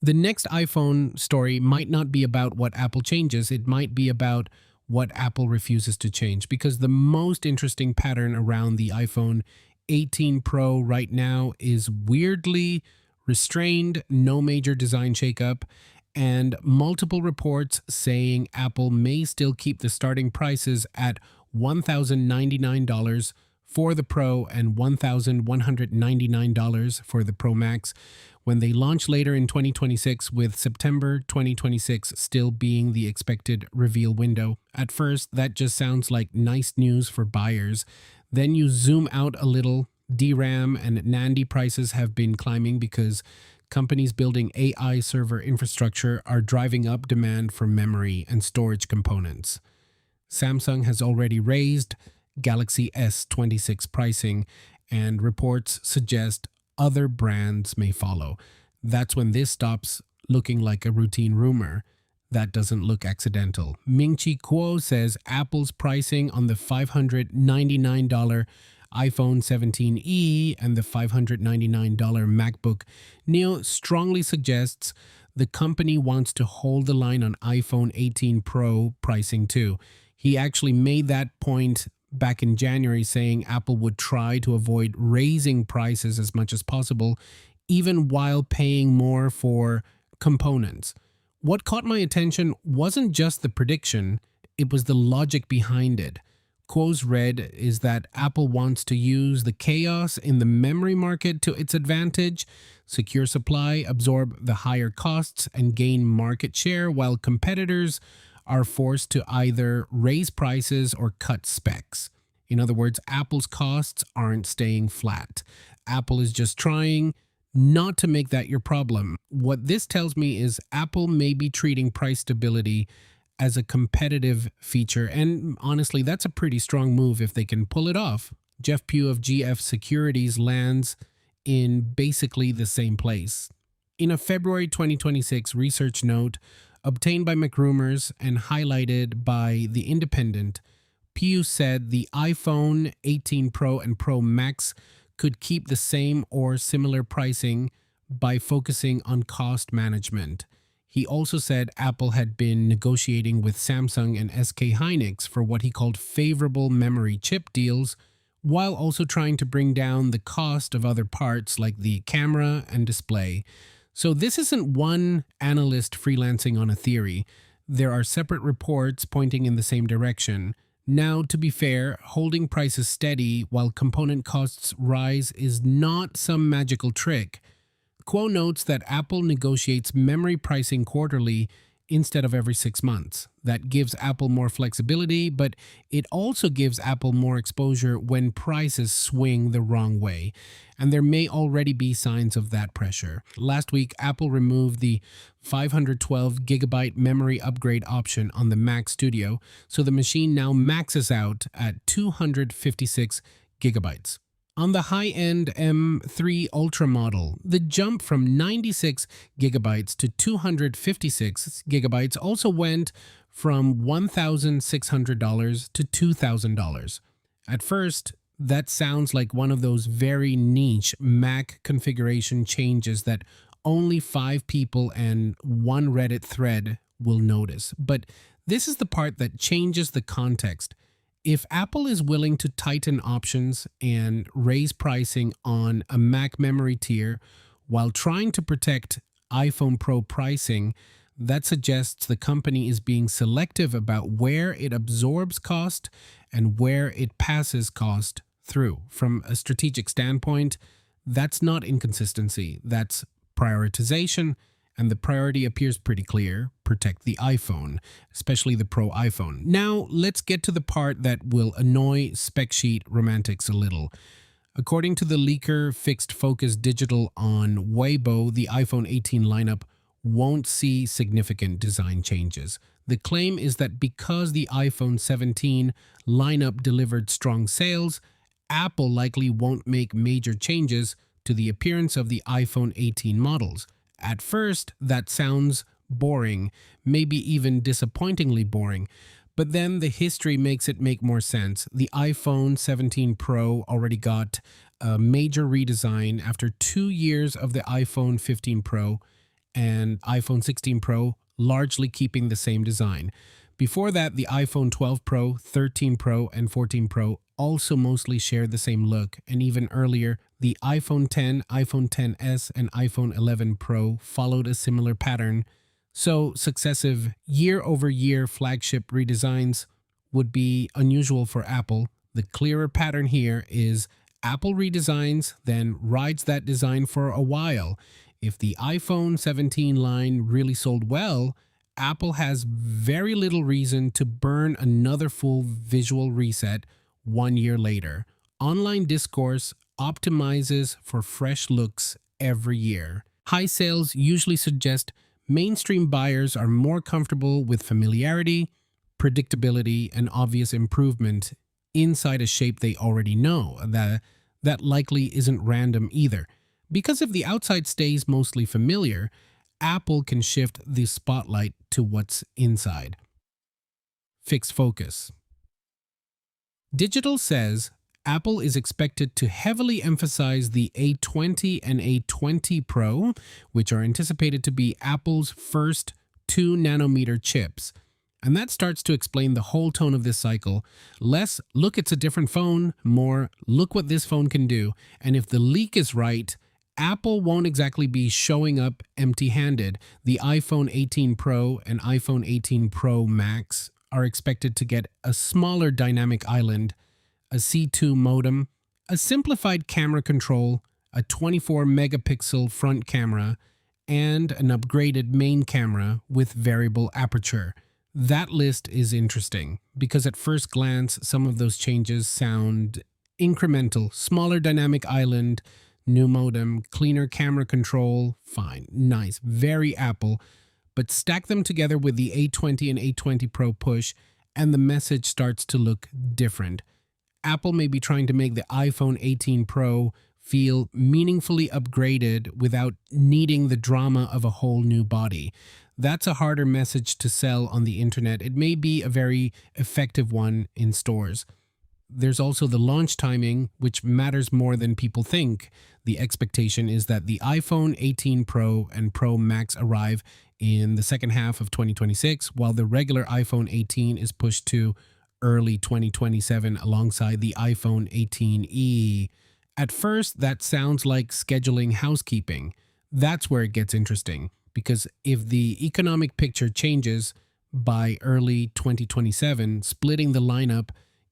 The next iPhone story might not be about what Apple changes, it might be about what Apple refuses to change. Because the most interesting pattern around the iPhone 18 Pro right now is weirdly restrained, no major design shakeup, and multiple reports saying Apple may still keep the starting prices at $1,099 for the Pro and $1,199 for the Pro Max when they launch later in 2026, with September 2026 still being the expected reveal window. At first, that just sounds like nice news for buyers. Then you zoom out a little. DRAM and NAND prices have been climbing because companies building AI server infrastructure are driving up demand for memory and storage components. Samsung has already raised Galaxy S26 pricing, and reports suggest other brands may follow. That's when this stops looking like a routine rumor. That doesn't look accidental. Ming-Chi Kuo says Apple's pricing on the $599 iPhone 17e and the $599 MacBook Neo strongly suggests the company wants to hold the line on iPhone 18 Pro pricing too. He actually made that point back in January, saying Apple would try to avoid raising prices as much as possible, even while paying more for components. What caught my attention wasn't just the prediction, it was the logic behind it. Quo's read is that Apple wants to use the chaos in the memory market to its advantage, secure supply, absorb the higher costs, and gain market share, while competitors are forced to either raise prices or cut specs. In other words, Apple's costs aren't staying flat. Apple is just trying not to make that your problem. What this tells me is Apple may be treating price stability as a competitive feature, and honestly, that's a pretty strong move if they can pull it off. Jeff Pugh of GF Securities lands in basically the same place. In a February 2026 research note obtained by McRumors and highlighted by The Independent, Pugh said the iPhone 18 Pro and Pro Max could keep the same or similar pricing by focusing on cost management. He also said Apple had been negotiating with Samsung and SK Hynix for what he called favorable memory chip deals, while also trying to bring down the cost of other parts like the camera and display. So this isn't one analyst freelancing on a theory. There are separate reports pointing in the same direction. Now, to be fair, holding prices steady while component costs rise is not some magical trick. Quo notes that Apple negotiates memory pricing quarterly instead of every 6 months. That gives Apple more flexibility, but it also gives Apple more exposure when prices swing the wrong way. And there may already be signs of that pressure. Last week, Apple removed the 512GB memory upgrade option on the Mac Studio, so the machine now maxes out at 256GB. On the high-end M3 Ultra model, the jump from 96 gigabytes to 256 gigabytes also went from $1,600 to $2,000. At first, that sounds like one of those very niche Mac configuration changes that only 5 people and one Reddit thread will notice. But this is the part that changes the context. If Apple is willing to tighten options and raise pricing on a Mac memory tier while trying to protect iPhone Pro pricing, that suggests the company is being selective about where it absorbs cost and where it passes cost through. From a strategic standpoint, that's not inconsistency, that's prioritization. And the priority appears pretty clear: protect the iPhone, especially the Pro iPhone. Now, let's get to the part that will annoy spec sheet romantics a little. According to the leaker Fixed Focus Digital on Weibo, the iPhone 18 lineup won't see significant design changes. The claim is that because the iPhone 17 lineup delivered strong sales, Apple likely won't make major changes to the appearance of the iPhone 18 models. At first, that sounds boring, maybe even disappointingly boring, but then the history makes it make more sense. The iPhone 17 Pro already got a major redesign after 2 years of the iPhone 15 Pro, and iPhone 16 Pro largely keeping the same design. Before that, the iPhone 12 Pro, 13 Pro, and 14 Pro also mostly shared the same look, and even earlier, the iPhone 10, iPhone XS, and iPhone 11 Pro followed a similar pattern. So, successive year-over-year flagship redesigns would be unusual for Apple. The clearer pattern here is Apple redesigns, then rides that design for a while. If the iPhone 17 line really sold well, Apple has very little reason to burn another full visual reset 1 year later. Online discourse optimizes for fresh looks every year. High sales usually suggest mainstream buyers are more comfortable with familiarity, predictability, and obvious improvement inside a shape they already know. That likely isn't random either. Because if the outside stays mostly familiar, Apple can shift the spotlight to what's inside. Fixed focus. Digital says Apple is expected to heavily emphasize the A20 and A20 Pro, which are anticipated to be Apple's first 2 nanometer chips. And that starts to explain the whole tone of this cycle. Less, look, it's a different phone. More, look what this phone can do. And if the leak is right, Apple won't exactly be showing up empty-handed. The iPhone 18 Pro and iPhone 18 Pro Max are expected to get a smaller dynamic island, a C2 modem, a simplified camera control, a 24 megapixel front camera, and an upgraded main camera with variable aperture. That list is interesting because at first glance, some of those changes sound incremental. Smaller dynamic island, new modem, cleaner camera control, fine, nice, very Apple. But stack them together with the A20 and A20 Pro push, and the message starts to look different. Apple may be trying to make the iPhone 18 Pro feel meaningfully upgraded without needing the drama of a whole new body. That's a harder message to sell on the internet. It may be a very effective one in stores. There's also the launch timing, which matters more than people think. The expectation is that the iPhone 18 Pro and Pro Max arrive in the second half of 2026, while the regular iPhone 18 is pushed to early 2027 alongside the iPhone 18e. At first, that sounds like scheduling housekeeping. That's where it gets interesting, because if the economic picture changes by early 2027, splitting the lineup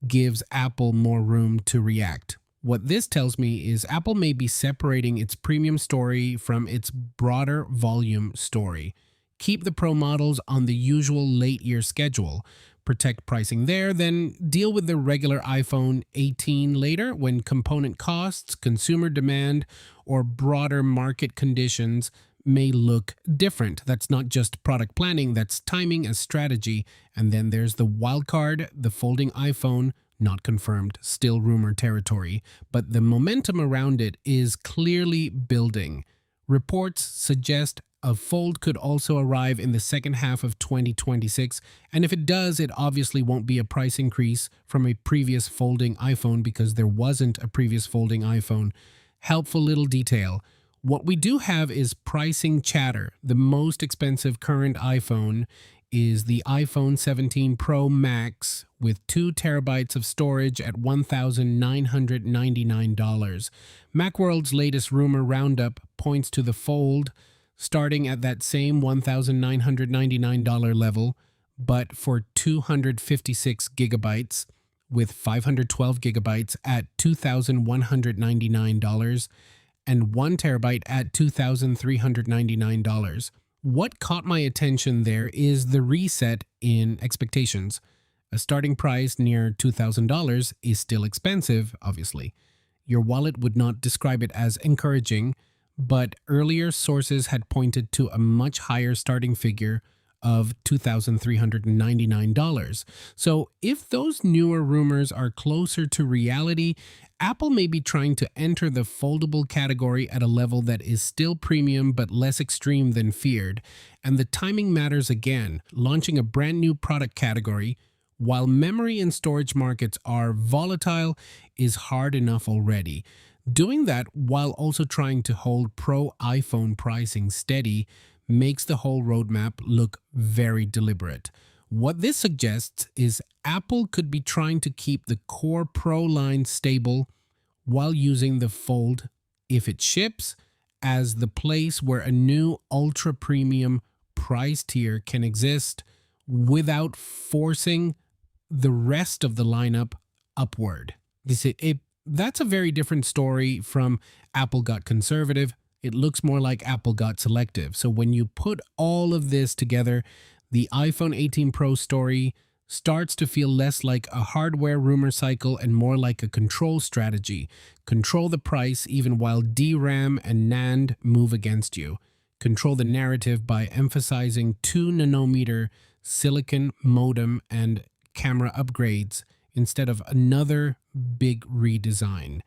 gives Apple more room to react. What this tells me is Apple may be separating its premium story from its broader volume story. Keep the Pro models on the usual late-year schedule. Protect pricing there, then deal with the regular iPhone 18 later when component costs, consumer demand, or broader market conditions may look different. That's not just product planning, that's timing as strategy. And then there's the wild card, the folding iPhone, not confirmed, still rumor territory, but the momentum around it is clearly building. Reports suggest a fold could also arrive in the second half of 2026, and if it does, it obviously won't be a price increase from a previous folding iPhone because there wasn't a previous folding iPhone. Helpful little detail. What we do have is pricing chatter. The most expensive current iPhone is the iPhone 17 Pro Max with 2 terabytes of storage at $1,999. Macworld's latest rumor roundup points to the Fold starting at that same $1,999 level, but for 256 gigabytes with 512 gigabytes at $2,199 and 1 terabyte at $2,399. What caught my attention there is the reset in expectations. A starting price near $2,000 is still expensive, obviously. Your wallet would not describe it as encouraging, but earlier sources had pointed to a much higher starting figure of $2,399. So if those newer rumors are closer to reality, Apple may be trying to enter the foldable category at a level that is still premium but less extreme than feared. And the timing matters again. Launching a brand new product category, while memory and storage markets are volatile, is hard enough already. Doing that while also trying to hold pro iPhone pricing steady makes the whole roadmap look very deliberate. What this suggests is Apple could be trying to keep the core Pro line stable while using the Fold, if it ships, as the place where a new ultra premium price tier can exist without forcing the rest of the lineup upward. That's a very different story from Apple got conservative. It looks more like Apple got selective. So when you put all of this together, the iPhone 18 Pro story starts to feel less like a hardware rumor cycle and more like a control strategy. Control the price even while DRAM and NAND move against you. Control the narrative by emphasizing 2 nanometer silicon modem and camera upgrades instead of another big redesign.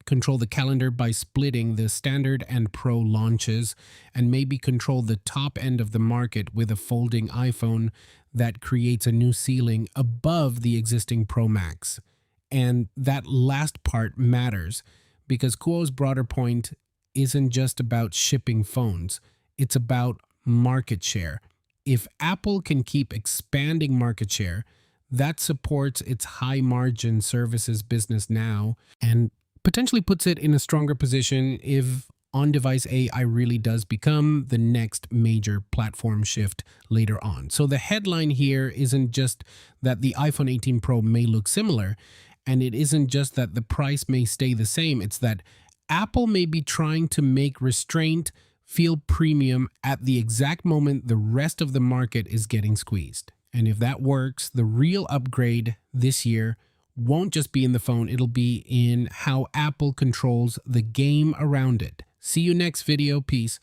Control the calendar by splitting the standard and pro launches, and maybe control the top end of the market with a folding iPhone that creates a new ceiling above the existing Pro Max. And that last part matters because Kuo's broader point isn't just about shipping phones, it's about market share. If Apple can keep expanding market share, that supports its high margin services business now and potentially puts it in a stronger position if on-device AI really does become the next major platform shift later on. So the headline here isn't just that the iPhone 18 Pro may look similar, and it isn't just that the price may stay the same, it's that Apple may be trying to make restraint feel premium at the exact moment the rest of the market is getting squeezed. And if that works, the real upgrade this year won't just be in the phone, it'll be in how Apple controls the game around it. See you next video. Peace.